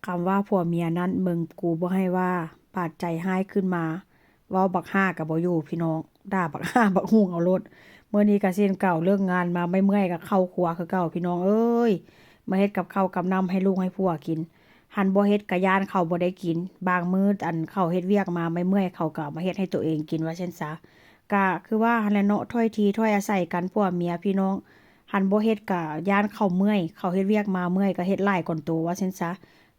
คำว่าผัวเมียนั้นมึงกูบ่ให้ว่าปาดใจหายขึ้นมาเว้าบักห้าก็บ่อยู่พี่น้องด่าบักห้าบักฮุงเอาโลดมื้อนี้ก็เช่นเก่าเลิกงานมาไม่เมื่อยก็เข้าครัวคือเก่าพี่น้องเอ้ยมาเฮ็ดกับข้าวกับน้ำให้ลูกให้ผัวกินหันบ่เฮ็ดก็ย้านเขาบ่ได้กินบางมื้ออันเขาเฮ็ดเวียกมาไม่เมื่อยเขาก็เอามาเฮ็ดให้ตัวเองกินว่าเช่นซะก็คือว่าหั่นแหละเนาะถ้อยทีถ้อยอาศัยกันผัวเมียพี่น้องหันบ่เฮ็ดก็ย้านเขาเมื่อยเขาเฮ็ดเวียกมาเมื่อยก็เฮ็ดหลายก่อนโตว่าเช่นซะ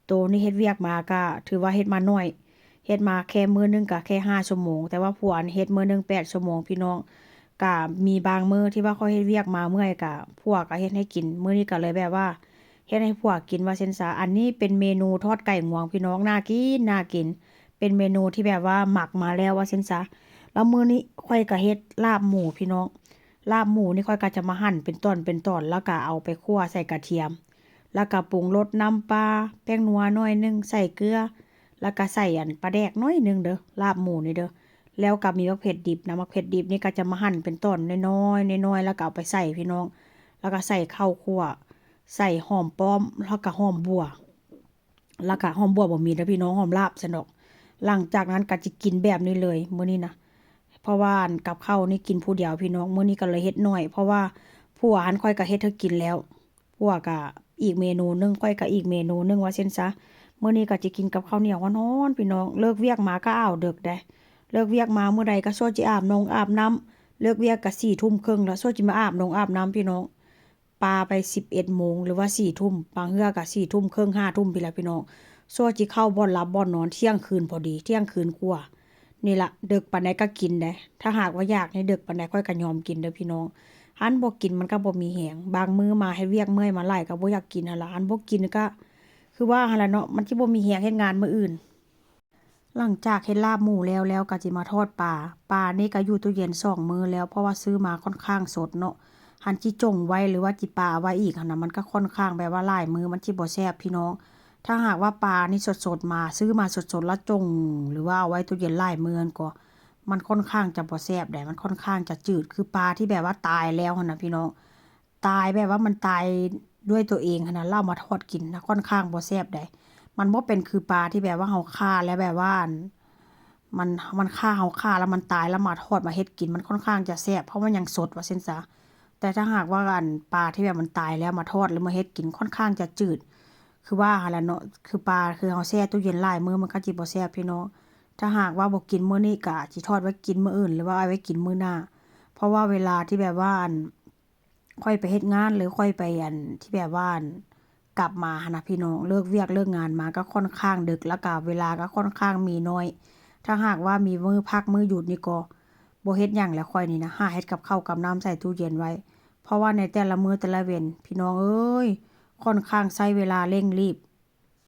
โตนี่เฮ็ดเวียกมาก็ถือว่าเฮ็ดมาน้อยเฮ็ดมาแค่มื้อหนึงก็แค่5ชั่วโมงแต่ว่าผัวนี่เฮ็ดมื้อหนึง8ชั่วโมงพี่น้องก็มีบางมื้อที่ว่าเขาเฮ็ดเวียกมาเมื่อยก็ผัวก็เฮ็ดให้กินมื้อนี้ก็เลยแบบว่าเฮ็ดให้ผัวกินว่าซั่นซะอันนี้เป็นเมนูทอดไก่งวงพี่น้องน่ากินน่ากินเป็นเมนูที่แบบว่าหมักมาแล้วว่าซั่นซะแล้วมื้อนี้ข้อยก็เฮ็ดลาบหมูพี่น้องลาบหมูนี่ข้อยก็จะมาหั่นเป็นตอนๆแล้วก็เอาไปคั่วใส่กระเทียม แล้วก็ปรุงรสน้ำปลาแป้งนัวหน่อยหนึงใส่เกลือแล้วก็ใส่ปลาแดกน้อยหนึงเด้อลาบหมูนี่เด้อแล้วก็มีมะเขือดิบนะมะเขือดิบนี่ก็จะมาหั่นเป็นต้นน้อยๆน้อยๆแล้วก็เอาไปใส่พี่น้องแล้วก็ใส่ข้าวคั่วใส่หอมป้อมแล้วก็หอมบัวแล้วก็หอมบัวบ่มีนะพี่น้องหอมลาบซะดอกหลังจากนั้นก็จะกินแบบนี้เลยมื้อนี้นะเพราะว่ากับข้าวนี่กินผู้เดียวพี่น้องมื้อนี้ก็เลยเฮ็ดน้อยเพราะว่าผัวหันค่อยก็เฮ็ดให้กินแล้ว พวกก็อีกเมนูหนึ่งก้อยก็อีกเมนูหนึ่งว่าเช่นซะมื้อนี้ก็จะกินกับข้าวเหนียวร้อนๆพี่น้องเลิกเวียกมาก็อ้าวดึกเด้เลิกเวียกมามื้อใดก็ซั่วจิอาบนงอาบน้ำเลิกเวียกก็4 ทุ่มครึ่งแล้วซั่วจิมาอาบนงอาบน้ำพี่น้องปาไป11โมงหรือว่า4 ทุ่มบางเทื่อก็4 ทุ่มครึ่ง5 ทุ่มพี่แหละพี่น้องซั่วจิเข้าบ่อนหลับบ่อนนอนเที่ยงคืนพอดีเที่ยงคืนกว่านี่ล่ะดึกปานใดก็กินเด้ถ้าหากว่าอยากนี่ดึกปานใดข้อยก็ยอมกินเด้อพี่น้อง หันบ่กินมันก็บ่มีแหงบางมื้อมาเฮ็ดเวียกเมื่อยมาหลายก็บ่อยากกินหั่นล่ะหันบ่กินก็คือว่าหั่นล่ะเนาะมันสิบ่มีแรงเฮ็ดงานมื้ออื่นหลังจากเฮ็ดลาบหมูแล้วก็สิมาทอดปลานี่ก็อยู่ตู้เย็น2มื้อแล้วเพราะว่าซื้อมาค่อนข้างสดเนาะหันสิจงไว้หรือว่าจิปาไว้อีกหั่นน่ะมันก็ค่อนข้างแบบว่าหลายมื้อมันสิบ่แซ่บพี่น้องถ้าหากว่าปลานี่สดๆมาซื้อมาสดๆแล้วจงหรือว่าเอาไว้ตู้เย็นหลายมื้อนั่นก็ มันค่อนข้างจะบ่แซ่บได้มันค่อนข้างจะจืดคือปลาที่แบบว่าตายแล้วหั่นน่ะพี่น้องตายแบบว่ามันตายด้วยตัวเองหั่นน่ะแล้วเอามาทอดกินนะค่อนข้างบ่แซ่บได้มันบ่เป็นคือปลาที่แบบว่าเราฆ่าแล้วแบบว่ามันมันฆ่าเราฆ่าแล้วมันตายแล้วมาทอดมาเฮ็ดกินมันค่อนข้างจะแซ่บเพราะมันยังสดว่าซั่นซะแต่ถ้าหากว่าปลาที่แบบมันตายแล้วมาทอดหรือมาเฮ็ดกินค่อนข้างจะจืดคือว่าหั่นล่ะเนาะคือปลาคือเราแช่ตู้เย็นหลายมื้อมันก็สิบ่แซ่บพี่น้อง ถ้าหากว่าบ่กินมื้อนี้ก็สิทอดไว้กินมื้ออื่นหรือว่าเอาไว้กินมื้อหน้าเพราะว่าเวลาที่แบบว่าค่อยไปเฮ็ดงานหรือค่อยไปที่แบบว่ากลับมาหั้นน่ะพี่น้องเลิกเวียกเลิกงานมาก็ค่อนข้างดึกแล้วก็เวลาก็ค่อนข้างมีน้อยถ้าหากว่ามีมื้อพักมื้อหยุดนี่ก็บ่เฮ็ดหยังแล้วค่อยนี่นะหาเฮ็ดกับข้าวกับน้ำใส่ตู้เย็นไว้เพราะว่าในแต่ละมื้อแต่ละเว้นพี่น้องเอ้ยค่อนข้างใช้เวลาเร่งรีบ